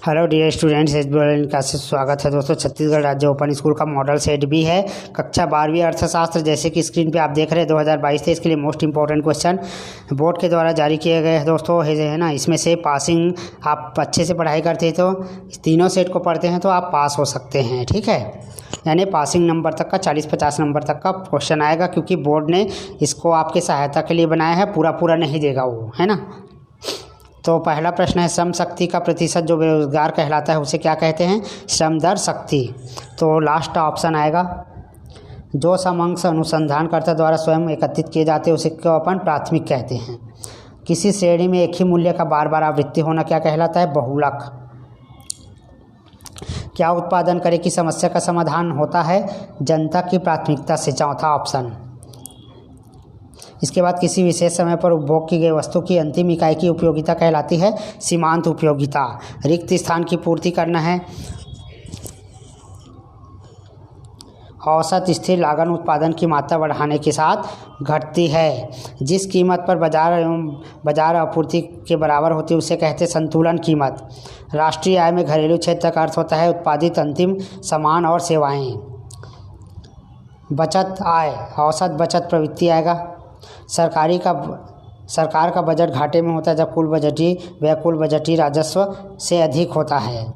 Hello dear students, S B class से स्वागत है दोस्तों। छत्तीसगढ़ राज्य ओपन स्कूल का मॉडल सेट भी है कक्षा 12वीं अर्थशास्त्र, जैसे कि स्क्रीन पे आप देख रहे हैं 2022 थे। इसके लिए मोस्ट इंपॉर्टेंट क्वेश्चन बोर्ड के द्वारा जारी किए गए हैं दोस्तों, है ना। इसमें से पासिंग आप अच्छे से पढ़ाई करते हैं तो इस तीनों सेट को पढ़ते हैं तो आप पास हो सकते हैं, ठीक है। यानी पासिंग नंबर तक का 40-50 नंबर तक का क्वेश्चन आएगा, क्योंकि बोर्ड ने इसको आपके सहायता के लिए बनाया है, पूरा नहीं देगा वो, है ना। तो पहला प्रश्न है, श्रम शक्ति का प्रतिशत जो बेरोजगार कहलाता है उसे क्या कहते हैं? श्रम दर शक्ति। तो लास्ट ऑप्शन आएगा। जो समअंश अनुसंधानकर्ता द्वारा स्वयं एकत्रित किए जाते हैं उसे क्यों अपन प्राथमिक कहते हैं। किसी श्रेणी में एक ही मूल्य का बार बार आवृत्ति होना क्या कहलाता है? बहुलक। क्या उत्पादन करे की समस्या का समाधान होता है? जनता की प्राथमिकता से, चौथा ऑप्शन। इसके बाद किसी विशेष समय पर उपभोग की गई वस्तु की अंतिम इकाई की उपयोगिता कहलाती है सीमांत उपयोगिता। रिक्त स्थान की पूर्ति करना है। औसत स्थिर लागत उत्पादन की मात्रा बढ़ाने के साथ घटती है। जिस कीमत पर बाजार आपूर्ति के बराबर होती है उसे कहते हैं संतुलन कीमत। राष्ट्रीय आय में घरेलू क्षेत्र का अर्थ होता है उत्पादित अंतिम सामान और सेवाएं। बचत आय, औसत बचत प्रवृत्ति आएगा। सरकार का बजट घाटे में होता है जब कुल बजटीय राजस्व से अधिक होता है।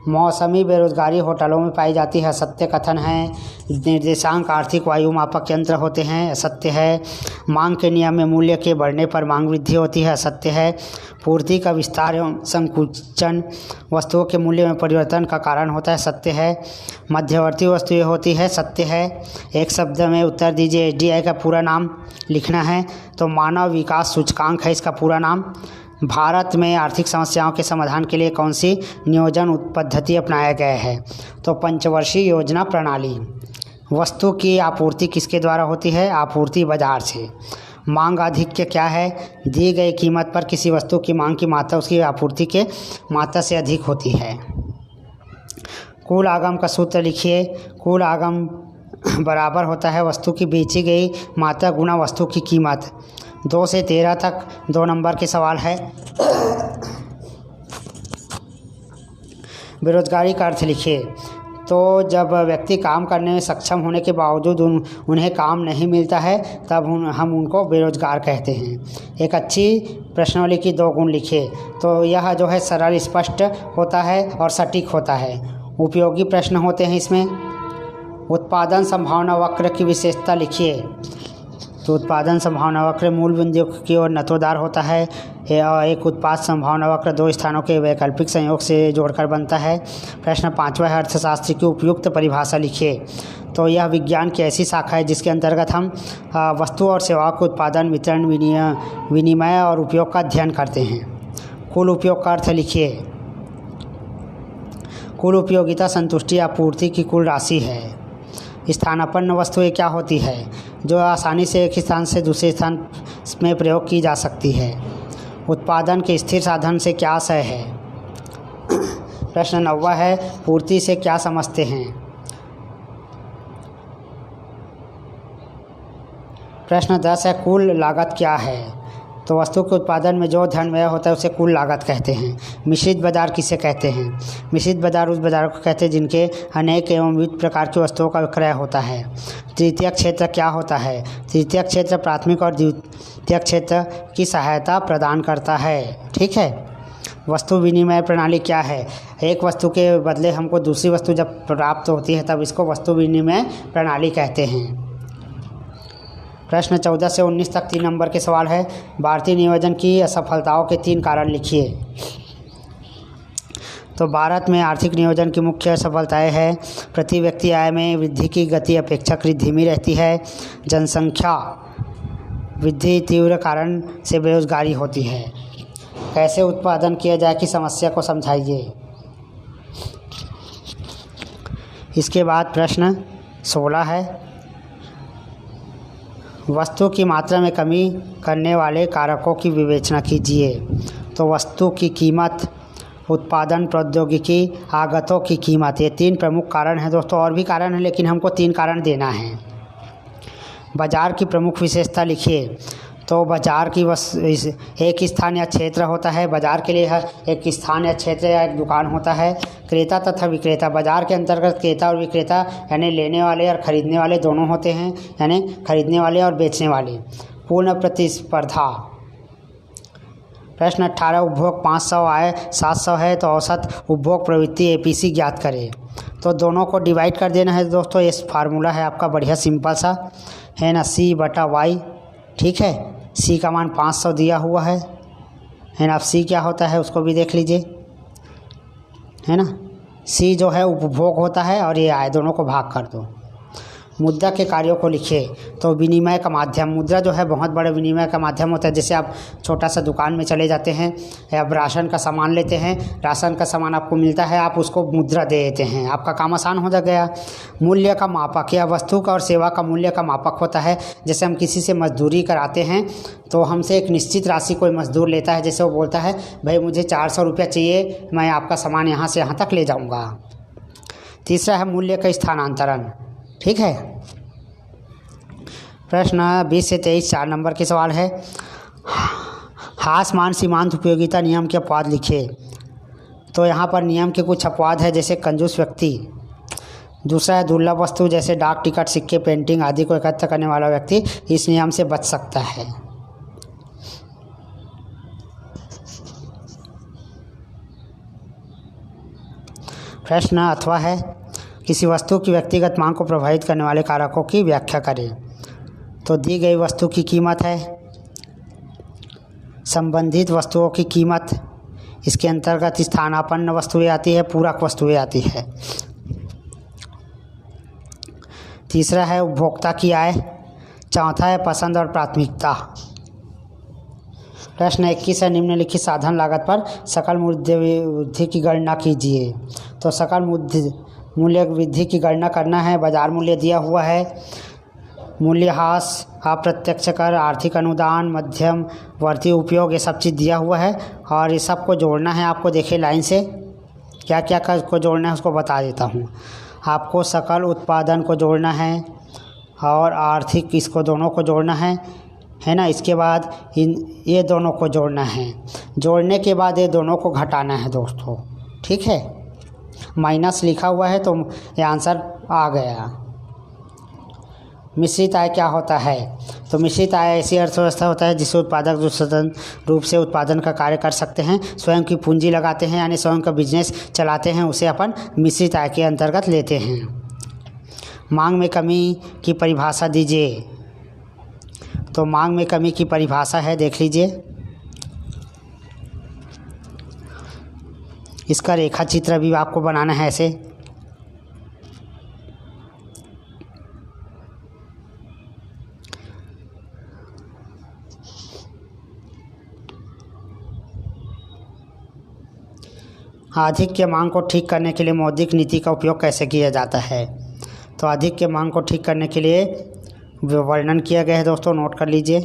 मौसमी बेरोजगारी होटलों में पाई जाती है, असत्य कथन है। निर्देशांक आर्थिक वायु मापक यंत्र होते हैं, असत्य है। मांग के नियम में मूल्य के बढ़ने पर मांग वृद्धि होती है, असत्य है। पूर्ति का विस्तार एवं संकुचन वस्तुओं के मूल्य में परिवर्तन का कारण होता है, सत्य है। मध्यवर्ती वस्तुएं होती है, सत्य है। एक शब्द में उत्तर दीजिए। एसडीआई का पूरा नाम लिखना है, तो मानव विकास सूचकांक है इसका पूरा नाम। भारत में आर्थिक समस्याओं के समाधान के लिए कौन सी नियोजन पद्धति अपनाया गया है? तो पंचवर्षीय योजना प्रणाली। वस्तु की आपूर्ति किसके द्वारा होती है? आपूर्ति बाजार से। मांग आधिक्य क्या है? दी गई कीमत पर किसी वस्तु की मांग की मात्रा उसकी आपूर्ति के मात्रा से अधिक होती है। कुल आगम का सूत्र लिखिए। कुल आगम बराबर होता है वस्तु की बेची गई मात्रा गुना वस्तु की कीमत। 2 से 13 तक 2 नंबर के सवाल है। बेरोजगारी का अर्थ लिखिए। तो जब व्यक्ति काम करने में सक्षम होने के बावजूद उन्हें काम नहीं मिलता है तब हम उनको बेरोजगार कहते हैं। एक अच्छी प्रश्नावली की 2 गुण लिखिए। तो यह जो है सरल, स्पष्ट होता है और सटीक होता है। उपयोगी प्रश्न होते हैं इसमें। उत्पादन संभावना वक्र की विशेषता लिखिए। तो उत्पादन संभावना वक्र मूल बिंदु की ओर नतोदार होता है। एक उत्पाद संभावना वक्र 2 स्थानों के वैकल्पिक संयोग से जोड़कर बनता है। प्रश्न 5वां है, अर्थशास्त्र की उपयुक्त परिभाषा लिखिए। तो यह विज्ञान की ऐसी शाखा है जिसके अंतर्गत हम वस्तु और सेवाओं के उत्पादन, वितरण, विनिमय और उपयोग का अध्ययन करते हैं। कुल उपयोग का अर्थ लिखिए। कुल उपयोगिता संतुष्टि आपूर्ति की कुल राशि है। स्थानापन्न वस्तुएं क्या होती है? जो आसानी से एक स्थान से दूसरे स्थान में प्रयोग की जा सकती है। उत्पादन के स्थिर साधन से क्या आशय है? प्रश्न 9वां है, पूर्ति से क्या समझते हैं? प्रश्न 10 है, कुल लागत क्या है? तो वस्तु के उत्पादन में जो धन व्यय होता है उसे कुल लागत कहते हैं। मिश्रित बाजार किसे कहते हैं? मिश्रित बाजार उस बाजार को कहते हैं जिनके अनेक एवं विविध प्रकार की वस्तुओं का विक्रय होता है। तृतीयक क्षेत्र क्या होता है? तृतीयक क्षेत्र प्राथमिक और द्वितीयक क्षेत्र की सहायता प्रदान करता है, ठीक है। वस्तु विनिमय प्रणाली क्या है? एक वस्तु के बदले हमको दूसरी वस्तु जब प्राप्त होती है तब इसको वस्तु विनिमय प्रणाली कहते हैं। प्रश्न 14 से 19 तक 3 नंबर के सवाल है। भारतीय नियोजन की असफलताओं के 3 कारण लिखिए। तो भारत में आर्थिक नियोजन की मुख्य असफलताएं हैं। प्रति व्यक्ति आय में वृद्धि की गति अपेक्षाकृत धीमी रहती है। जनसंख्या वृद्धि तीव्र कारण से बेरोजगारी होती है। कैसे उत्पादन किया जाए की समस्या को समझाइए। इसके बाद प्रश्न 16 है, वस्तु की मात्रा में कमी करने वाले कारकों की विवेचना कीजिए। तो वस्तु की कीमत, उत्पादन प्रौद्योगिकी, आगतों की कीमत, ये 3 प्रमुख कारण हैं दोस्तों। और भी कारण हैं लेकिन हमको 3 कारण देना है। बाजार की प्रमुख विशेषता लिखिए। तो बाजार की एक स्थान या क्षेत्र होता है, बाजार के लिए है एक स्थान या क्षेत्र या एक दुकान होता है। क्रेता तथा विक्रेता, बाजार के अंतर्गत क्रेता और विक्रेता यानी लेने वाले और ख़रीदने वाले दोनों होते हैं, यानी खरीदने वाले और बेचने वाले। पूर्ण प्रतिस्पर्धा। प्रश्न 18 उपभोग 500 आय 700 है तो औसत उपभोग प्रवृत्ति एपीसी ज्ञात करें। तो दोनों को डिवाइड कर देना है दोस्तों, ये फार्मूला है आपका बढ़िया सिंपल सा है ना, C/Y। ठीक है, C का मान 500 दिया हुआ है ना। अब C क्या होता है उसको भी देख लीजिए, है ना। C जो है उपभोग होता है और ये आय, दोनों को भाग कर दो। मुद्रा के कार्यों को लिखिए। तो विनिमय का माध्यम, मुद्रा जो है बहुत बड़े विनिमय का माध्यम होता है। जैसे आप छोटा सा दुकान में चले जाते हैं, आप राशन का सामान लेते हैं, राशन का सामान आपको मिलता है, आप उसको मुद्रा दे देते हैं, आपका काम आसान हो गया। मूल्य का मापक, या वस्तु का और सेवा का मूल्य का मापक होता है। जैसे हम किसी से मजदूरी कराते हैं तो हमसे एक निश्चित राशि कोई मजदूर लेता है, जैसे वो बोलता है भाई मुझे 400 रुपया चाहिए, मैं आपका सामान यहाँ से यहाँ तक ले जाऊँगा। तीसरा है मूल्य का स्थानांतरण। ठीक है, प्रश्न 20 से 23 4 नंबर के सवाल है। हासमान सीमांत उपयोगिता नियम के अपवाद लिखे। तो यहाँ पर नियम के कुछ अपवाद है, जैसे कंजूस व्यक्ति। दूसरा है दुर्लभ वस्तु, जैसे डाक टिकट, सिक्के, पेंटिंग आदि को एकत्र करने वाला व्यक्ति इस नियम से बच सकता है। प्रश्न अथवा है किसी वस्तु की व्यक्तिगत मांग को प्रभावित करने वाले कारकों की व्याख्या करें। तो दी गई वस्तु की कीमत है, संबंधित वस्तुओं की कीमत, इसके अंतर्गत स्थानापन्न वस्तुएं आती है, पूरक वस्तुएं आती है। तीसरा है उपभोक्ता की आय। चौथा है पसंद और प्राथमिकता। प्रश्न 21 है निम्नलिखित साधन लागत पर सकल मूल्य वृद्धि की गणना कीजिए। तो सकल मूल्य वृद्धि की गणना करना है। बाजार मूल्य दिया हुआ है, मूल्यह्रास, अप्रत्यक्ष कर, आर्थिक अनुदान, मध्यमवर्ती उपयोग, ये सब चीज़ दिया हुआ है और ये सब को जोड़ना है आपको। देखिए लाइन से क्या क्या कर को जोड़ना है उसको बता देता हूँ आपको। सकल उत्पादन को जोड़ना है और आर्थिक, इसको दोनों को जोड़ना है ना। इसके बाद ये दोनों को जोड़ना है, जोड़ने के बाद ये दोनों को घटाना है दोस्तों। ठीक है, माइनस लिखा हुआ है तो ये आंसर आ गया। मिश्रित आय क्या होता है? तो मिश्रित आय ऐसी अर्थव्यवस्था होता है जिससे उत्पादक जो स्वतंत्र रूप से उत्पादन का कार्य कर सकते हैं, स्वयं की पूंजी लगाते हैं, यानी स्वयं का बिजनेस चलाते हैं, उसे अपन मिश्रित आय के अंतर्गत लेते हैं। मांग में कमी की परिभाषा दीजिए। तो मांग में कमी की परिभाषा है, देख लीजिए। इसका रेखा चित्र भी आपको बनाना है ऐसे। आधिक्य मांग को ठीक करने के लिए मौद्रिक नीति का उपयोग कैसे किया जाता है? तो आधिक्य मांग को ठीक करने के लिए वर्णन किया गया है दोस्तों, नोट कर लीजिए।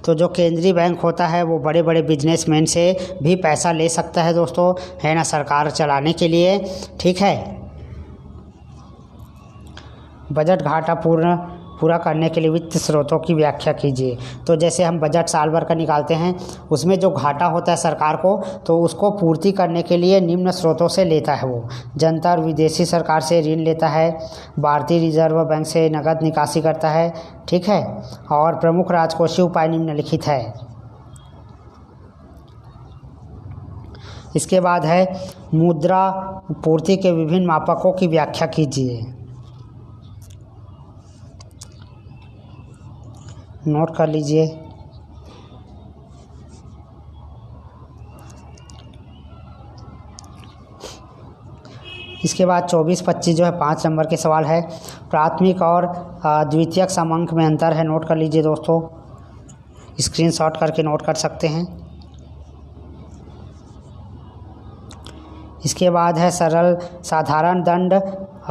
तो जो केंद्रीय बैंक होता है वो बड़े बड़े बिजनेसमैन से भी पैसा ले सकता है दोस्तों, है ना, सरकार चलाने के लिए। ठीक है, बजट घाटा पूरा करने के लिए वित्त स्रोतों की व्याख्या कीजिए। तो जैसे हम बजट साल भर का निकालते हैं, उसमें जो घाटा होता है सरकार को, तो उसको पूर्ति करने के लिए निम्न स्रोतों से लेता है वो। जनता और विदेशी सरकार से ऋण लेता है, भारतीय रिजर्व बैंक से नकद निकासी करता है। ठीक है, और प्रमुख राजकोषीय उपाय निम्नलिखित है। इसके बाद है मुद्रा पूर्ति के विभिन्न मापकों की व्याख्या कीजिए। नोट कर लीजिए। इसके बाद 24-25 जो है 5 नंबर के सवाल है। प्राथमिक और द्वितीयक समांक में अंतर है, नोट कर लीजिए दोस्तों। स्क्रीनशॉट करके नोट कर सकते हैं। इसके बाद है सरल साधारण दंड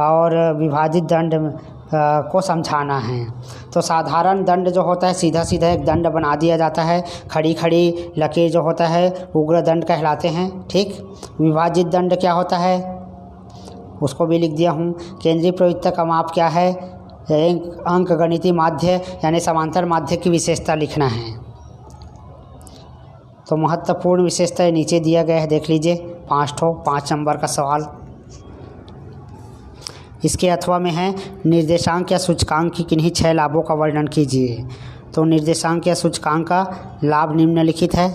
और विभाजित दंड को समझाना है। तो साधारण दंड जो होता है सीधा सीधा एक दंड बना दिया जाता है। खड़ी खड़ी लकीर जो होता है उग्र दंड कहलाते हैं। ठीक, विभाजित दंड क्या होता है उसको भी लिख दिया हूँ। केंद्रीय प्रवृत्त का माप क्या है, अंक गणितीय माध्य यानी समांतर माध्य की विशेषता लिखना है। तो महत्वपूर्ण विशेषता नीचे दिया गया है, देख लीजिए 5 नंबर का सवाल। इसके अथवा में है निर्देशांक या सूचकांक की किन्हीं 6 लाभों का वर्णन कीजिए। तो निर्देशांक या सूचकांक का लाभ निम्नलिखित है।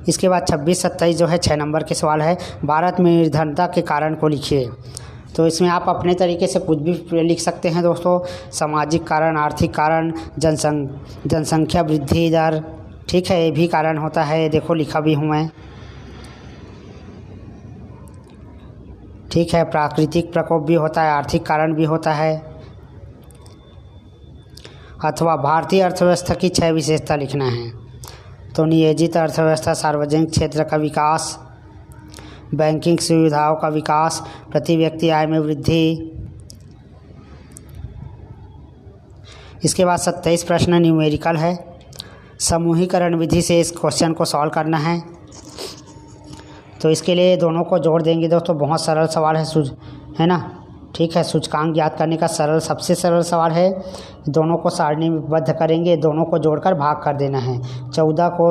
इसके बाद 26-27 जो है 6 नंबर के सवाल है, भारत में निर्धनता के कारण को लिखिए। तो इसमें आप अपने तरीके से कुछ भी लिख सकते हैं दोस्तों, सामाजिक कारण, आर्थिक कारण, जनसंख्या वृद्धि दर, ठीक है, ये भी कारण होता है, देखो लिखा भी हूँ मैं। ठीक है, प्राकृतिक प्रकोप भी होता है, आर्थिक कारण भी होता है। अथवा भारतीय अर्थव्यवस्था की 6 विशेषता लिखना है। तो नियोजित अर्थव्यवस्था, सार्वजनिक क्षेत्र का विकास, बैंकिंग सुविधाओं का विकास, प्रति व्यक्ति आय में वृद्धि। इसके बाद 27 प्रश्न न्यूमेरिकल है। समूहीकरण विधि से इस क्वेश्चन को सॉल्व करना है। तो इसके लिए दोनों को जोड़ देंगे दोस्तों, बहुत सरल सवाल है ना। ठीक है, सूचकांक ज्ञात करने का सबसे सरल सवाल है। दोनों को सारणीबद्ध करेंगे, दोनों को जोड़कर भाग कर देना है। 14 को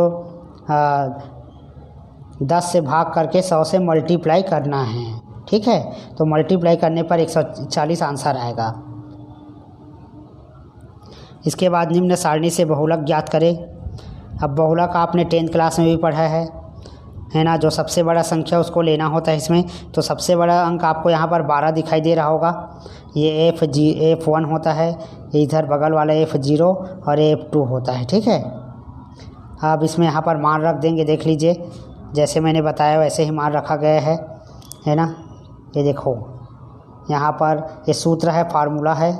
10 से भाग करके 100 से मल्टीप्लाई करना है। ठीक है, तो मल्टीप्लाई करने पर 140 आंसर आएगा। इसके बाद निम्न सारणी से बहुलक ज्ञात करें। अब बहुलक आपने 10th क्लास में भी पढ़ा है ना। जो सबसे बड़ा संख्या उसको लेना होता है इसमें। तो सबसे बड़ा अंक आपको यहाँ पर 12 दिखाई दे रहा होगा। ये F1 होता है, इधर बगल वाला F0 और F2 होता है। ठीक है, अब इसमें यहाँ पर मान रख देंगे, देख लीजिए जैसे मैंने बताया वैसे ही मान रखा गया है ना। ये देखो यहाँ पर ये सूत्र है, फार्मूला है।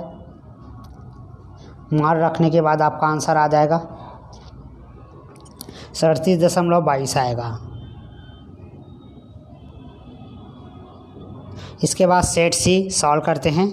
मान रखने के बाद आपका आंसर आ जाएगा 37.22 आएगा। इसके बाद सेट सी सॉल्व करते हैं।